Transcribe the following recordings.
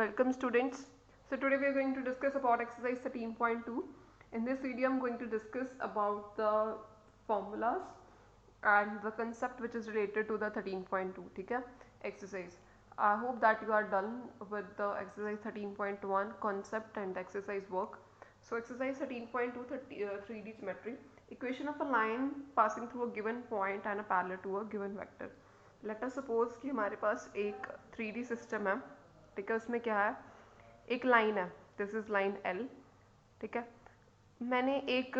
Welcome students. So today we are going to discuss about exercise 13.2. In this video I am going to discuss about the formulas and the concept which is related to the 13.2. ठीक है exercise. I hope that you are done with the exercise 13.1 concept and exercise work. So exercise 13.2 3D geometry. Equation of a line passing through a given point and a parallel to a given vector. Let us suppose कि हमारे पास एक 3D system है, ठीक है. उसमें क्या है, एक लाइन है, दिस इज लाइन L, ठीक है. मैंने एक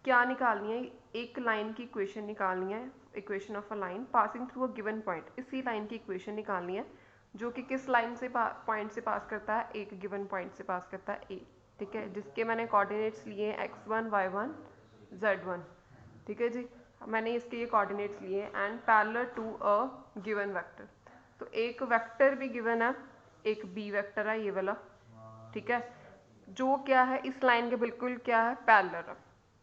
क्या निकालनी है, एक लाइन की इक्वेशन निकालनी है, equation of a line passing through a given point. इसी लाइन की इक्वेशन निकालनी है जो कि किस लाइन से पॉइंट से पास करता है, एक गिवन पॉइंट से पास करता है A, ठीक है, जिसके मैंने कोऑर्डिनेट्स लिए x1 y1 z1, ठीक है जी. मैंने इसके ये कोऑर्डिनेट्स लिए and parallel to a given vector. तो एक वेक्टर भी गिवन है, एक बी वेक्टर है ये वाला, ठीक है, जो क्या है इस लाइन के बिल्कुल क्या है, पैरेलल है,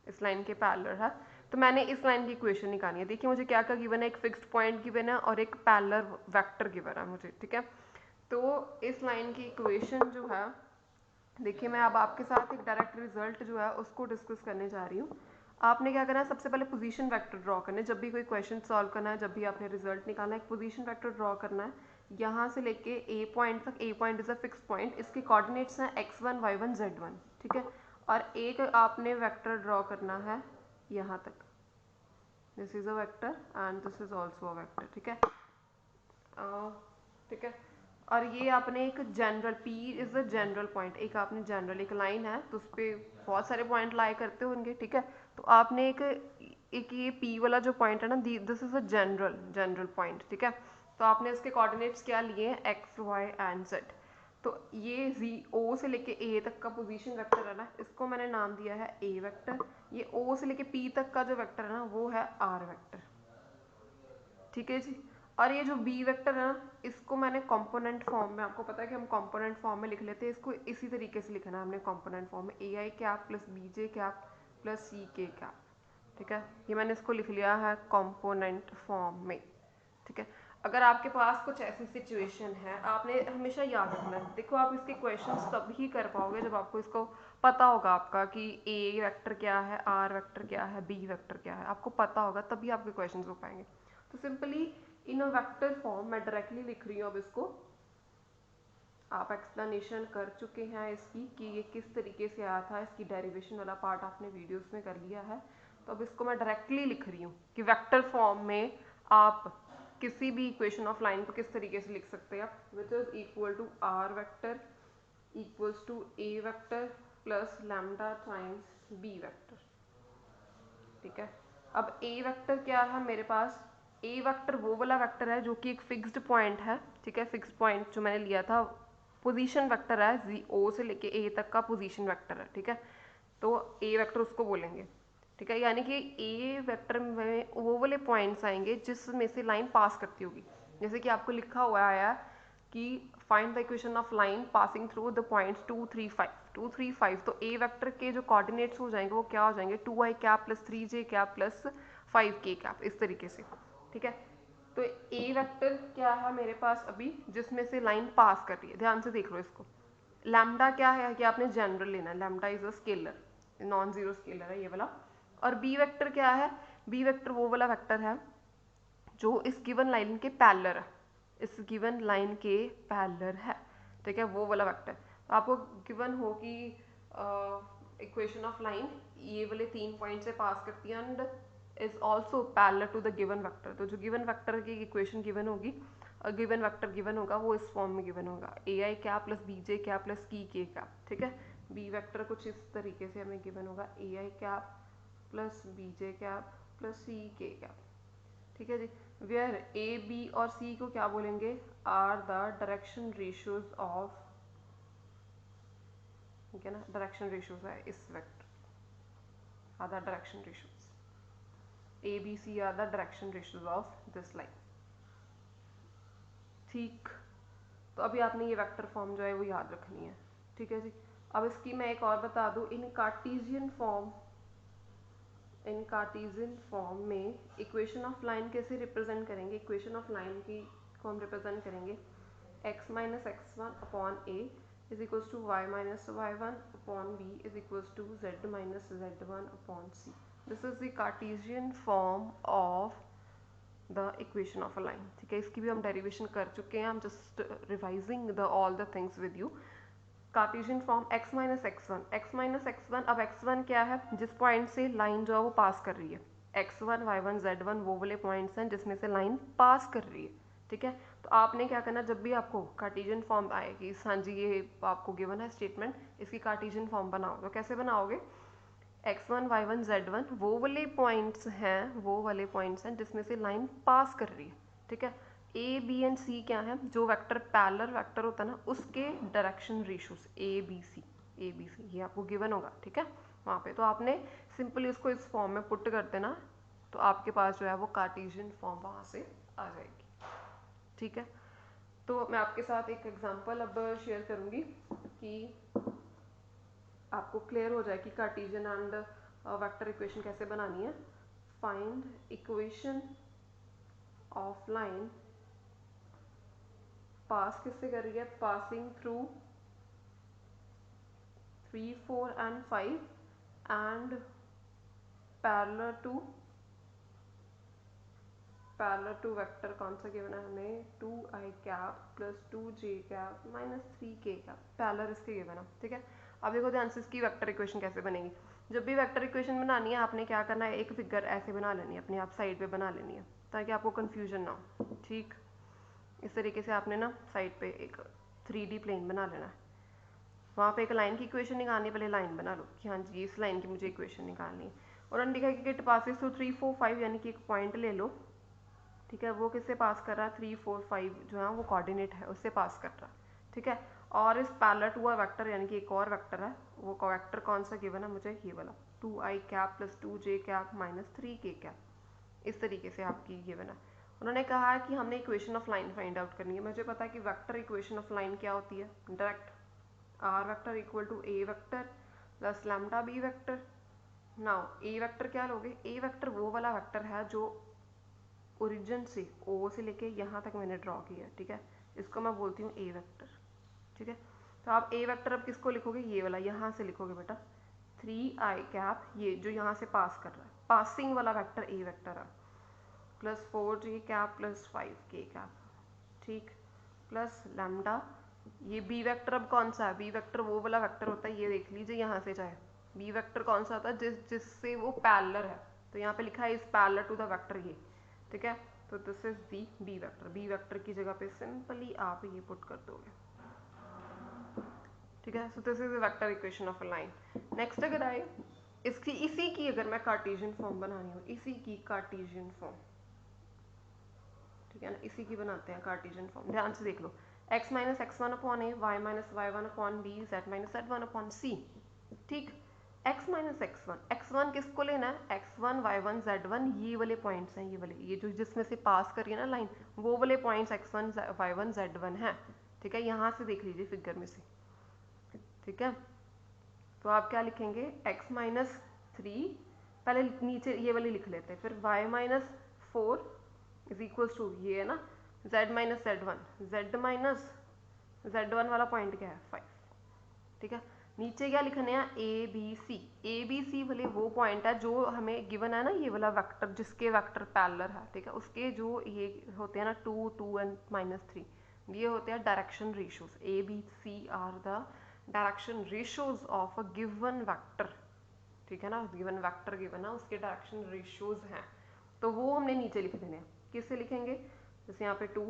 इस लाइन के पैरेलल है. तो मैंने इस लाइन की इक्वेशन निकालनी है. देखिए मुझे क्या क्या गिवन है, एक फिक्स्ड पॉइंट गिवन है और एक पैरेलल वेक्टर गिवन है मुझे, ठीक है. तो इस लाइन की इक्वेशन जो है, देखिए मैं अब आपके साथ एक डायरेक्ट रिजल्ट जो है उसको डिस्कस करने जा रही हूँ. आपने क्या करना है, सबसे पहले पोजीशन वेक्टर ड्रॉ करना है. जब भी कोई क्वेश्चन सॉल्व करना है, जब भी आपने रिजल्ट निकालना है, एक पोजीशन वेक्टर ड्रॉ करना है यहाँ से लेके ए पॉइंट तक. A point is a fix point, इसके कोऑर्डिनेट्स हैं x1 y1 z1, ठीक है. और एक आपने वेक्टर ड्रॉ करना है यहाँ तक, this is a vector and this is also a vector, ठीक है, ठीक है. और ये आपने एक general P is a general point, एक आपने जनरल एक लाइन है तो उस पर बहुत सारे पॉइंट लाई करते होंगे, ठीक है. तो आपने एक ये P वाला जो पॉइंट है ना, this is a general point, ठीक है. तो आपने इसके कोऑर्डिनेट्स क्या लिए हैं, x y एंड z. तो ये O से लेके A तक का पोजीशन वेक्टर है ना, इसको मैंने नाम दिया है A वेक्टर. ये O से लेके P तक का जो वेक्टर है ना वो है R वेक्टर, ठीक है जी. और ये जो बी वेक्टर है ना, इसको मैंने कंपोनेंट फॉर्म में, आपको पता है कि हम कंपोनेंट फॉर्म में लिख लेते हैं, इसको इसी तरीके से लिखना है हमने कंपोनेंट फॉर्म में, A I cap plus B J cap plus C K cap, ठीक है. ये मैंने इसको लिख लिया है कंपोनेंट फॉर्म में, ठीक है. अगर आपके पास कुछ ऐसी सिचुएशन है, आपने हमेशा याद रखना है, देखो आप इसके क्वेश्चंस तभी कर पाओगे जब आपको इसको पता होगा आपका कि ए वेक्टर क्या है, आर वेक्टर क्या है, बी वेक्टर क्या है, आपको पता होगा तभी आपके क्वेश्चंस हो पाएंगे. तो simply in a vector form मैं डायरेक्टली लिख रही हूँ अब इसको. आप एक्सप्लेनेशन कर चुके हैं इसकी कि ये किस तरीके से आया था, इसकी डेरिवेशन वाला पार्ट आपने वीडियोस में कर लिया है. तो अब इसको मैं डायरेक्टली लिख रही हूँ कि वेक्टर फॉर्म में आप किसी भी इक्वेशन ऑफ लाइन को किस तरीके से लिख सकते हैं, which is equal to R vector equals to A vector plus lambda times B vector, ठीक है. अब ए वेक्टर क्या है मेरे पास, ए वेक्टर वो वाला वेक्टर है जो कि एक फिक्स्ड पॉइंट है, ठीक है. फिक्स्ड पॉइंट जो मैंने लिया था, पोजीशन वेक्टर है, ओ से लेके ए तक का पोजीशन वेक्टर है, ठीक है. तो ए वेक्टर उसको बोलेंगे, ठीक है. यानी कि ए वेक्टर में वो वाले पॉइंट्स आएंगे जिसमें से लाइन पास करती होगी. जैसे कि आपको लिखा हुआ आया कि find the equation of line passing through the points 2 3 5 2 3 5. तो ए वेक्टर के जो कोऑर्डिनेट्स हो जाएंगे वो क्या हो जाएंगे, 2i cap plus 3j cap plus 5k cap, इस तरीके से, ठीक है. तो ए वेक्टर क्या है मेरे पास अभी, जिसमें से लाइन पास कर रही है, ध्यान से देख लो इसको. लैम्डा क्या है कि आपने जनरल लेना है, lambda is a scalar, non zero scalar है ये वाला. और बी वेक्टर क्या है, बी वेक्टर वो वाला वेक्टर है जो इस गिवन लाइन के पैरेलल है, इस गिवन लाइन के पैरेलल है, ठीक है, वो वाला वेक्टर. तो आपको गिवन हो कि इक्वेशन ऑफ लाइन ये वाले 3 पॉइंट से पास करती है and is also parallel to the given vector. तो जो गिवन वेक्टर की इक्वेशन गिवन होगी और गिवन वेक्टर गिवन होगा वो इस फॉर्म में गिवन होगा, A I cap plus B J cap plus की के कैप, ठीक है. बी वेक्टर कुछ इस तरीके से हमें गिवन होगा, A I cap plus B J cap plus C K cap, ठीक है जी. वेयर ए बी और सी को क्या बोलेंगे, are the direction ratios of, ठीक है ना, डायरेक्शन रेशियोज है इस vector, are the direction ratios, A B C are the direction ratios of this line, ठीक. तो अभी आपने ये वेक्टर फॉर्म जो है वो याद रखनी है, ठीक है जी. अब इसकी मैं एक और बता दूं, इन कार्टेशियन फॉर्म में इक्वेशन ऑफ लाइन कैसे रिप्रेजेंट करेंगे, इक्वेशन ऑफ लाइन की को हम रिप्रेजेंट करेंगे x minus X one upon A is equals to y minus Y one upon B is equals to z minus z one upon C. This is the Cartesian form of the equation of a line. ठीक है, इसकी भी हम derivation कर चुके हैं. हम just revising the all the things with you. Cartesian form x minus X one. X minus X one, अब x1 क्या है, जिस पॉइंट से लाइन जो है वो पास कर रही है. x1 y1 z1 वो वाले पॉइंट्स हैं जिसमें से लाइन पास कर रही है. ठीक है, तो आपने क्या करना, जब भी आपको कार्टेशियन फॉर्म आएगी, हाँ जी ये आपको गिवन है स्टेटमेंट, इसकी कार्टेशियन फॉर्म बनाओ. तो कैसे बनाओगे, x1 y1 z1 वो वाले पॉइंट्स हैं, वो वाले पॉइंट्स हैं जिसमें से लाइन पास कर रही है. ठीक है, ए बी एंड सी क्या है, जो वेक्टर पैरेलल वेक्टर होता है ना उसके direction ratios A B C ये आपको गिवन होगा. ठीक है, वहाँ पे तो आपने सिंपली उसको इस फॉर्म में पुट कर देना, तो आपके पास जो है वो कार्टेशियन फॉर्म वहाँ से आ जाएगी. ठीक है, तो मैं आपके साथ एक एग्जांपल अब शेयर करूँगी कि आपको क्लियर हो जाए कि कार्टेशियन एंड वेक्टर इक्वेशन कैसे बनानी है. Find equation of line pass किससे कर रही है, passing through 3, 4 and 5 and parallel to vector कौन सा गिवन है हमें, 2i cap plus 2j cap minus 3k cap. Parallel इसके गिवन है. ठीक है, अब देखो ध्यान से इसकी वेक्टर इक्वेशन कैसे बनेगी. जब भी वेक्टर इक्वेशन बनानी है आपने क्या करना है, एक फिगर ऐसे बना लेनी है अपनी, आप साइड पे बना लेनी है ताकि आपको कंफ्यूजन ना हो. ठीक, इस तरीके से आपने ना साइड पे एक 3D प्लेन बना लेना है. वहाँ पे एक लाइन की इक्वेशन निकालनी है, पहले लाइन बना लो कि हाँ जी इस लाइन की मुझे इक्वेशन निकालनी है. और उन्होंने लिखा है कि इट पासेस थ्रू 3, 4, 5 यानी कि एक पॉइंट ले लो. ठीक है, वो किससे पास कर रहा है, 3, 4, 5 जो है वो कोऑर्डिनेट है उससे पास कर रहा है. ठीक है, और इस पैरेलल टू अ वेक्टर यानी कि एक और वेक्टर है, वो वेक्टर कौन सा गिवन है मुझे, ये वाला 2i cap plus 2j cap minus 3k cap. इस तरीके से आपकी गिवन है. उन्होंने कहा है कि हमने equation of line find out करनी है. मुझे पता है कि वेक्टर इक्वेशन ऑफ लाइन क्या होती है, direct R vector equal to A vector plus lambda B vector. Now A vector क्या लोगे, ए वेक्टर वो वाला वेक्टर है जो ओरिजिन से ओ से लेके यहाँ तक मैंने ड्रॉ किया. ठीक है, इसको मैं बोलती हूँ ए वेक्टर. ठीक है, तो आप ए वेक्टर अब किसको लिखोगे, ये वाला यहाँ से लिखोगे बेटा, 3i कैप ये जो यहाँ से पास कर रहा है, पासिंग वाला वेक्टर ए वेक्टर है, plus 4j cap plus 5k cap. ठीक, प्लस लैम्डा ये बी वेक्टर. अब कौन सा है, बी वेक्टर वो वाला वेक्टर होता है, ये देख लीजिए यहाँ से चाहे बी वेक्टर कौन सा होता है, जिससे वो पैरेलल है. तो यहाँ पे लिखा है is parallel to the vector ये. ठीक है, तो this is the B vector. B vector की जगह पे सिंपली आप ये पुट कर दोगे. ठीक है, so this is the vector equation of a line. Next अगर आए इसी की अगर मैं कार्टेशियन फॉर्म बनानी हो, इसी की कार्टेशियन फॉर्म. ठीक है ना, इसी की बनाते हैं कार्टेशियन फॉर्म. ध्यान से देख लो, x minus X one upon A, Y minus Y one upon B, Z minus Z one upon C. ठीक, x माइनस एक्स वन किसको लेना है, x1 y1 z1 ये वाले पॉइंट्स हैं, ये वाले ये जो जिसमें से पास कर रही है ना लाइन, वो वाले पॉइंट्स x1 y1 z1 हैं. ठीक है, यहाँ से देख लीजिए फिगर में से. ठीक है, तो आप क्या लिखेंगे, x माइनस 3 पहले नीचे ये वाली लिख लेते हैं, फिर y minus 4 is equals to ये है ना z minus z1, z minus z1 वाला पॉइंट क्या है 5. ठीक है, नीचे क्या लिखने हैं, ए बी सी वाले वो पॉइंट है जो हमें गिवन है ना, ये वाला वेक्टर जिसके वेक्टर पैरेलल है. ठीक है, उसके जो ये होते हैं ना 2, 2 एंड -3 ये होते हैं direction ratios. A B C are the direction ratios of a given vector. ठीक है ना, गिवन वेक्टर गिवन है उसके डायरेक्शन रेशियोज हैं, तो वो हमने नीचे लिख देने हैं. किससे लिखेंगे, जैसे यहाँ पे 2,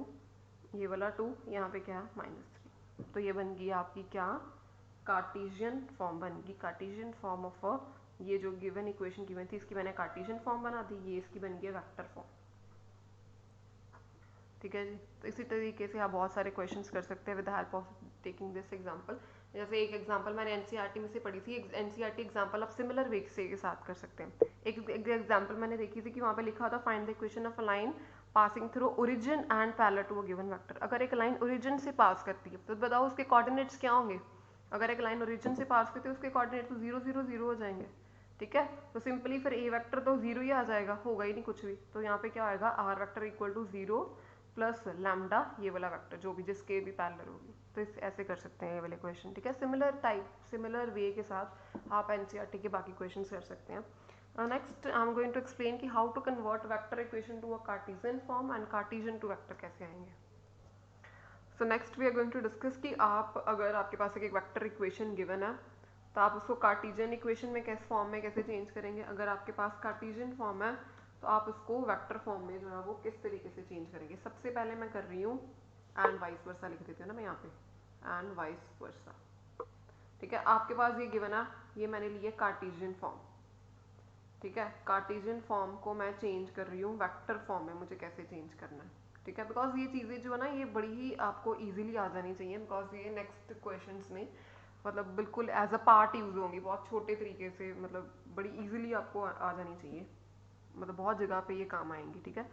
ये वाला 2, यहाँ पे क्या -3. तो ये बन गई आपकी क्या, कार्टेशियन फॉर्म बन गई. कार्टेशियन फॉर्म ऑफ अ ये जो गिवन इक्वेशन गिवन थी इसकी मैंने कार्टेशियन फॉर्म बना दी, ये इसकी बन गई वेक्टर फॉर्म. ठीक है जी, तो इसी तरीके से आप बहुत सारे क्वेश्चंस कर सकते हैं with help of taking this example. जैसे एक एग्जांपल मैंने एनसीईआरटी में से पढ़ी थी, एनसीईआरटी एग्जांपल आप सिमिलर वे से के साथ कर सकते हैं. एक एग्जांपल मैंने देखी थी कि वहाँ पे लिखा था find the equation of a line passing through origin and parallel to a given vector. अगर एक लाइन ओरिजिन से पास करती है तो बताओ उसके कोऑर्डिनेट्स क्या होंगे. अगर एक लाइन ओरिजिन से पास करती है उसके कोऑर्डिनेट तो 0, 0, 0 हो जाएंगे. ठीक है, तो सिंपली फिर ए वेक्टर तो 0 ही आ जाएगा, होगा ही नहीं कुछ भी. तो यहाँ पे क्या आएगा, R vector equal to 0 plus lambda ये वाला वेक्टर जो भी जिसके भी पैरेलल होगी। तो इस ऐसे कर सकते हैं ये वाले क्वेश्चन, ठीक है। सिमिलर वे के साथ आप एनसीईआरटी के बाकी क्वेश्चन कर सकते हैं। Next I am going to explain कि how to convert vector equation to a Cartesian form and Cartesian to vector कैसे आएंगे। So next we are going to discuss कि आप अगर आपके पास एक वेक्टर इक्वेशन गिवन है तो आप उसको कार्टेशियन इक्वेशन में कैसे फॉर्म में कैसे चेंज करेंगे। अगर आपके पास कार्टेशियन फॉर्म है तो आप उसको वेक्टर फॉर्म में जो है वो किस तरीके से चेंज करेंगे। सबसे पहले मैं कर रही हूँ एंड वाइस वर्सा लिख देती हूँ ना मैं यहाँ पे, एंड वाइस वर्सा, ठीक है। आपके पास ये गिवन है, ये मैंने लिए कार्टेशियन फॉर्म, ठीक है। कार्टेशियन फॉर्म को मैं चेंज कर रही हूँ वेक्टर फॉर्म में, मुझे कैसे चेंज करना है, ठीक है। बिकॉज ये चीज़ें जो है ना ये बड़ी ही आपको इजीली आ जानी चाहिए, बिकॉज ये नेक्स्ट क्वेश्चंस में मतलब बिल्कुल एज अ पार्ट यूज होंगी, बहुत छोटे तरीके से, मतलब बड़ी इजीली आपको आ जानी चाहिए, मतलब बहुत जगह पे ये काम आएंगी, ठीक है।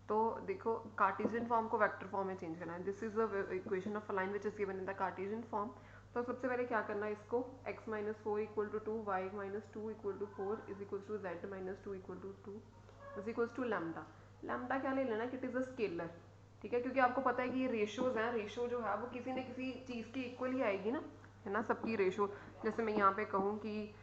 तो देखो कार्टेशियन फॉर्म को वेक्टर फॉर्म में चेंज करना है। This is the equation of a line which is given in the Cartesian form. तो सबसे पहले क्या करना है, इसको x minus 4 equal to 2, Y minus 2 equal to 4 is equal to Z minus 2 equal to 2 is equal to lambda. Lambda क्या ले लेना कि इट इज अ स्केलर, ठीक है, क्योंकि आपको पता है कि ये रेशोज हैं, रेशो जो है वो किसी न किसी चीज़ की इक्वल ही आएगी ना, है ना, सबकी रेशो। जैसे मैं यहाँ पे कहूँ कि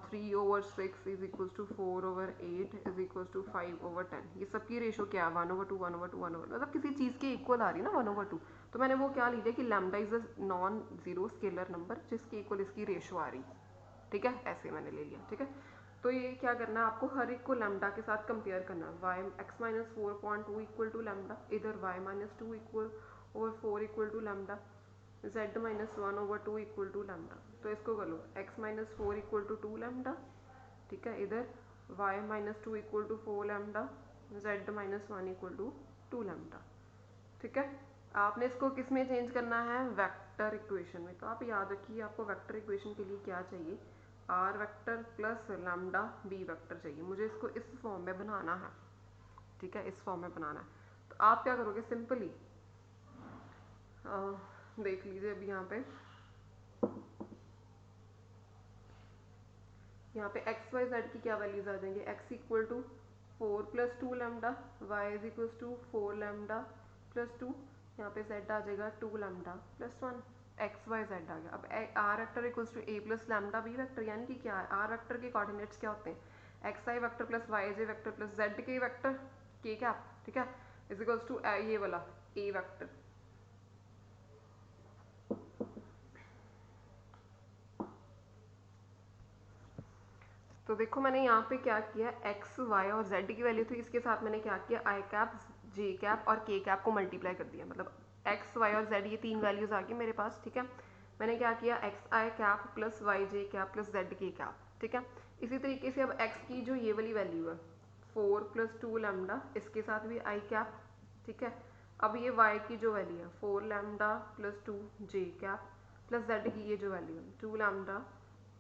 3/6 is equal to 4/8 is equal to 5/10, ये सबकी रेशो क्या है 1/2 1/2 1/2, मतलब किसी चीज़ की इक्वल आ रही है ना 1/2। तो मैंने वो क्या लिया कि lambda is a non zero scalar number जिसकी इक्वल इसकी रेशो आ रही, ठीक है, ऐसे मैंने ले लिया, ठीक है। तो ये क्या करना है आपको, हर एक को लैम्डा के साथ कंपेयर करना है। Y X minus 4.2 equal to lambda, इधर Y minus 2 equal over 4 equal to lambda, Z minus 1/2 equal to lambda. तो इसको कर लो X minus 4 equal to 2 lambda, ठीक है, इधर Y minus 2 equal to 4 lambda, Z minus 1 equal to 2 lambda, ठीक है। आपने इसको किस में चेंज करना है, वेक्टर इक्वेशन में। तो आप याद रखिए आपको वेक्टर इक्वेशन के लिए क्या चाहिए, R vector plus lambda B vector चाहिए। मुझे इसको इस फॉर्म में बनाना है, ठीक है, इस फॉर्म में बनाना है। तो आप क्या करोगे, सिंपली देख लीजिए अभी यहाँ पे एक्स वाई जेड की क्या वैल्यूज आ जाएंगे, X equal to 4 plus 2 lambda, Y is equal to 4 lambda plus 2, यहाँ पे जेड आ जाएगा 2 lambda plus 1, X Y Z आ गया। अब R vector equals to A plus lambda B vector, यानी कि क्या है, आर वेक्टर के कोऑर्डिनेट्स क्या होते हैं, एक्स आई वेक्टर प्लस वाई जे वेक्टर प्लस जेड के वेक्टर के कैप, ठीक है, इज इक्वल्स टू ये वाला ए वेक्टर। तो देखो मैंने यहाँ पे क्या किया, एक्स वाई और जेड की वैल्यू थी, इसके साथ मैंने क्या किया, आई कैप जे कैप और के कैप को मल्टीप्लाई कर दिया, मतलब एक्स वाई और जेड ये तीन वैल्यूज आ गई मेरे पास, ठीक है। मैंने क्या किया, x I cap plus Y J cap plus Z K cap, ठीक है। इसी तरीके से अब एक्स की जो ये वाली वैल्यू है 4 प्लस 2 लैम्डा, इसके साथ भी आई कैप, ठीक है। अब ये वाई की जो वैल्यू है 4 लैम्डा प्लस 2 जे कैप प्लस जेड की ये जो वैल्यू है 2 लैम्डा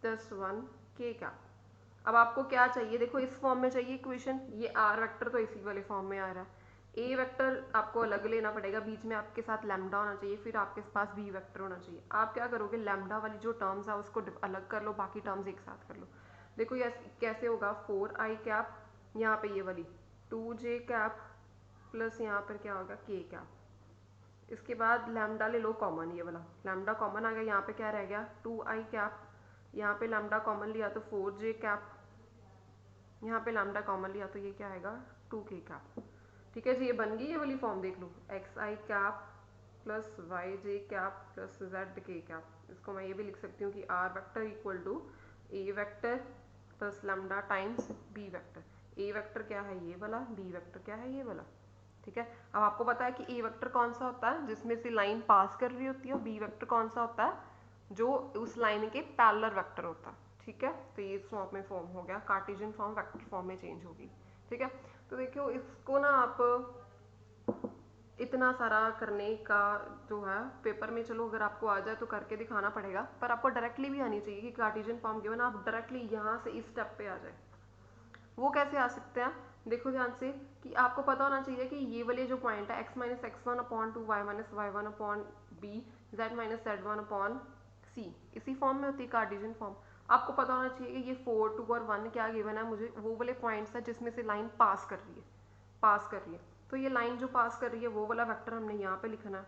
प्लस 1 के कैप। अब आपको क्या चाहिए, देखो इस फॉर्म में चाहिए इक्वेशन, ये आर वेक्टर तो इसी वाले फॉर्म में आ रहा है, ए वेक्टर आपको अलग लेना पड़ेगा, बीच में आपके साथ लैम्डा होना चाहिए, फिर आपके पास बी वेक्टर होना चाहिए। आप क्या करोगे, लैम्डा वाली जो टर्म्स है उसको अलग कर लो, बाकी टर्म्स एक साथ कर लो। देखो ये कैसे होगा, 4 आई कैप, यहाँ पे ये वाली 2 जे कैप प्लस यहाँ पर क्या होगा के कैप, इसके बाद लैम्डा ले लो कॉमन, ये वाला लैम्डा कॉमन आ गया, यहाँ पे क्या रह गया 2 आई कैप, यहाँ पे लैम्डा कॉमन लिया तो 4 जे कैप, यहाँ पे लैम्डा कॉमन लिया तो ये क्या आएगा 2k कैप, ठीक है जी। ये बन गई ये वाली फॉर्म, देख लो X I cap plus Y J cap plus Z K cap. इसको मैं ये भी लिख सकती हूँ कि R vector equal to A vector plus lambda times B vector. A vector क्या है ये वाला, बी वेक्टर क्या है ये वाला, ठीक है। अब आपको पता है कि ए वेक्टर कौन सा होता है, जिसमें से लाइन पास कर रही होती है, और बी वेक्टर कौन सा होता है, जो उस लाइन के पैरेलल वेक्टर होता है, ठीक है। तो ये इस फॉर्म में फॉर्म हो गया, कार्टेशियन फॉर्म वेक्टर फॉर्म में चेंज होगी, ठीक है। तो देखियो इसको ना आप इतना सारा करने का जो है पेपर में, चलो अगर आपको आ जाए तो करके दिखाना पड़ेगा, पर आपको डायरेक्टली भी आनी चाहिए कि कार्टेशियन फॉर्म गिवन, आप डायरेक्टली यहाँ से इस स्टेप पे आ जाए। वो कैसे आ सकते हैं, देखो ध्यान से कि आपको पता होना चाहिए कि ये वाले जो पॉइंट है x minus x1/2 y minus y1/b z minus z1/c इसी फॉर्म में होती है कार्टेशियन फॉर्म। आपको पता होना चाहिए कि ये 4 2 और 1 क्या गिवन है, मुझे वो वाले पॉइंट्स है जिसमें से लाइन पास कर रही है, तो ये लाइन जो पास कर रही है वो वाला वेक्टर हमने यहाँ पे लिखना है,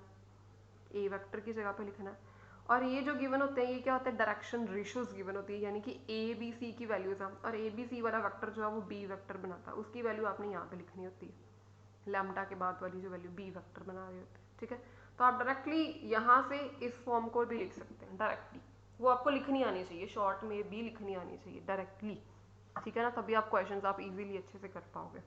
ए वेक्टर की जगह पे लिखना है। और ये जो गिवन होते हैं ये क्या होता है, डायरेक्शन रेशियोज गिवन होती है, यानी कि ए बी सी की वैल्यूज हम, और ए बी सी वाला वेक्टर जो है वो बी वेक्टर बनाता है, उसकी वैल्यू आपने यहाँ पे लिखनी होती है, लैम्डा के बाद वाली जो वैल्यू बी वेक्टर बना रहे होते हैं, ठीक है। तो आप डायरेक्टली यहाँ से इस फॉर्म को भी लिख सकते हैं डायरेक्टली, वो आपको लिखनी आनी चाहिए, शॉर्ट में भी लिखनी आनी चाहिए डायरेक्टली, ठीक है ना, तभी आप क्वेश्चंस आप इजीली अच्छे से कर पाओगे।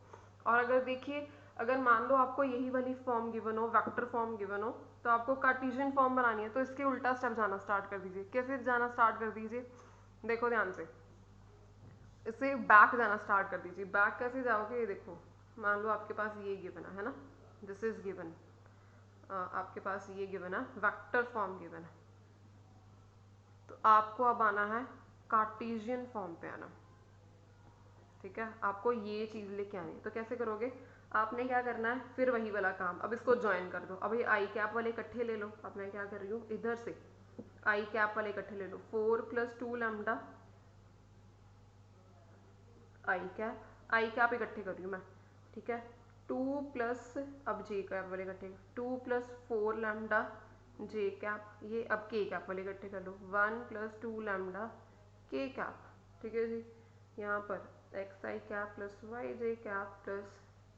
और अगर देखिए, अगर मान लो आपको यही वाली फॉर्म गिवन हो, वेक्टर फॉर्म गिवन हो, तो आपको कार्टेशियन फॉर्म बनानी है, तो इसके उल्टा स्टेप जाना स्टार्ट कर दीजिए। कैसे जाना स्टार्ट कर दीजिए, देखो ध्यान से, इससे बैक जाना स्टार्ट कर दीजिए। बैक कैसे जाओगे, ये देखो, मान लो आपके पास ये गिवन है ना, दिस इज गिवन, आपके पास ये गिवन है, वेक्टर फॉर्म गिवन है, तो आपको अब आना है कार्टेशियन फॉर्म पे आना, ठीक है, आपको ये चीज लेके आनी है। तो कैसे करोगे, आपने क्या करना है, फिर वही वाला काम, अब इसको ज्वाइन कर दो। अब ये आई कैप वाले इकट्ठे ले लो, अब मैं क्या कर रही हूँ, इधर से आई कैप वाले इकट्ठे ले लो, 4 + 2 लैम्डा आई कैप इकट्ठे कर रही हूँ मैं, ठीक है, 2 प्लस, अब जे कैप वाले इकट्ठे, 2 + 4 लैम्डा जे कैप, ये अब के कैप वाले इकट्ठे कर लो, 1 + 2 लैम्डा के कैप, ठीक है जी। यहाँ पर x I cap plus Y J cap plus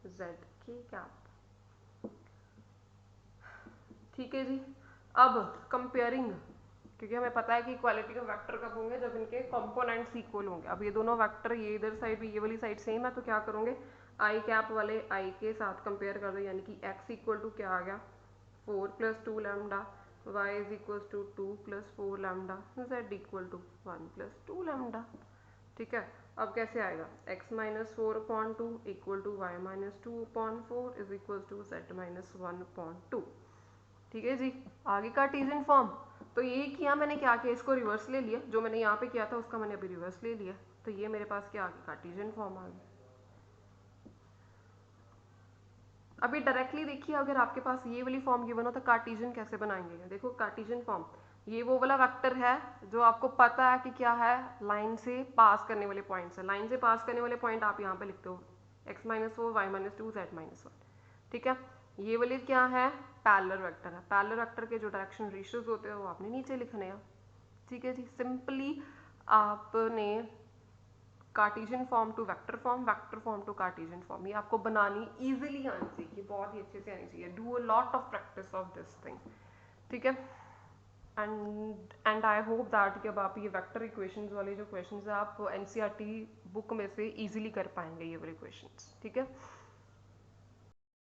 Z K cap, ठीक है जी। अब कंपेयरिंग, क्योंकि हमें पता है कि इक्वालिटी के वेक्टर कब होंगे, जब इनके कंपोनेंट्स इक्वल होंगे। अब ये दोनों वेक्टर, ये इधर साइड भी ये वाली साइड सेम है, तो क्या करोगे, आई कैप वाले आई के साथ कंपेयर कर दो, यानी कि x इक्वल टू क्या आ गया, 4 + 2 lambda, y is equal to 2 + 4 lambda, z equal to 1 + 2 lambda, ठीक है। अब कैसे आएगा, x - 4/2 equal to y - 2/4 is equal to z - 1/2, ठीक है जी। आगे कार्टेशियन फॉर्म, तो यही किया मैंने, क्या किया, इसको रिवर्स ले लिया, जो मैंने यहाँ पे किया था उसका मैंने अभी रिवर्स ले लिया, तो ये मेरे पास क्या आ गया, कार्टेशियन फॉर्म आ गया। अभी डायरेक्टली देखिए, अगर आपके पास ये वाली फॉर्म गिवन हो तो कार्टेशियन कैसे बनाएंगे, देखो कार्टेशियन फॉर्म, ये वो वाला वेक्टर है जो आपको पता है कि क्या है, लाइन से पास करने वाले पॉइंट्स है, लाइन से पास करने वाले पॉइंट आप यहाँ पे लिखते हो, x - 4 y - 2 z - 1, ठीक है। ये वाले क्या है, पैरेलल वेक्टर है, पैरेलल वेक्टर के जो डायरेक्शन रेशियोज होते हैं वो आपने नीचे लिखने हैं, ठीक है जी। सिंपली आपने Cartesian form to vector form, vector form to Cartesian form, ये आपको बनानी इजीली आनी चाहिए, बहुत ही अच्छे से आनी चाहिए, do a lot of practice of this thing, ठीक है। एंड आई होप दैट कि अब आप ये वेक्टर इक्वेशंस वाले जो क्वेश्चंस है आप एनसीईआरटी बुक में से इजीली कर पाएंगे ये वाले क्वेश्चंस, ठीक है।